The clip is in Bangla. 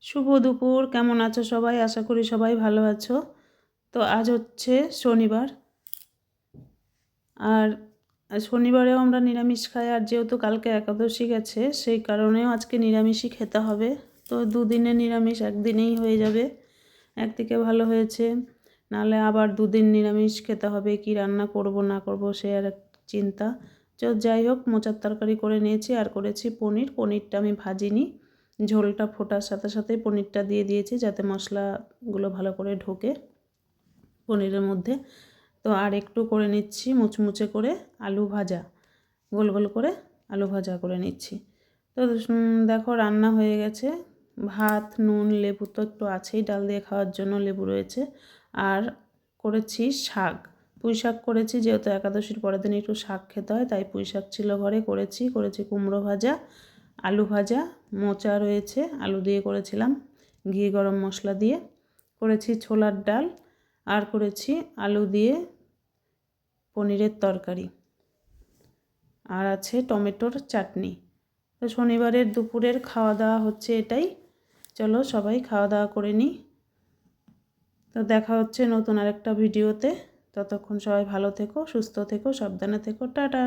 শুভ দুপুর, কেমন আছো সবাই? আশা করি সবাই ভালো আছো। তো আজ হচ্ছে শনিবার, আর শনিবারেও আমরা নিরামিষ খাই। আর যেহেতু কালকে একাদশী গেছে, সেই কারণেও আজকে নিরামিষই খেতে হবে। তো দুদিনে নিরামিষ একদিনেই হয়ে যাবে, একদিকে ভালো হয়েছে। নাহলে আবার দুদিন নিরামিষ খেতে হবে, কি রান্না করব না করব সে আর এক চিন্তা। তো যাই হোক, মোচার তরকারি করে নিয়েছি আর করেছি পনিরটা আমি ভাজিনি, ঝোলটা ফোটার সাথে সাথে পনিরটা দিয়ে দিয়েছি যাতে মশলাগুলো ভালো করে ঢোকে পনিরের মধ্যে। তো আর একটু করে নিচ্ছি মুচমুচে করে আলু ভাজা, গোল গোল করে আলু ভাজা করে নিচ্ছি। তো দেখো রান্না হয়ে গেছে। ভাত, নুন, লেবু তো একটু আছেই, ডাল দিয়ে খাওয়ার জন্য লেবু রয়েছে। আর করেছি শাক, পুঁই শাক করেছি, যেহেতু একাদশীর পরের দিন একটু শাক খেতে হয়, তাই পুঁই শাক ছিল ঘরে, করেছি কুমড়ো ভাজা, আলু ভাজা, মোচা রয়েছে, আলু দিয়ে করেছিলাম, ঘি গরম মশলা দিয়ে করেছি, ছোলার ডাল, আর করেছি আলু দিয়ে পনিরের তরকারি, আর আছে টমেটোর চাটনি। তো শনিবারের দুপুরের খাওয়া দাওয়া হচ্ছে এটাই। চলো সবাই খাওয়া দাওয়া করে নিই। তো দেখা হচ্ছে নতুন আরেকটা ভিডিওতে। ততক্ষণ সবাই ভালো থেকো, সুস্থ থেকো, সাবধানে থেকো, টাটা।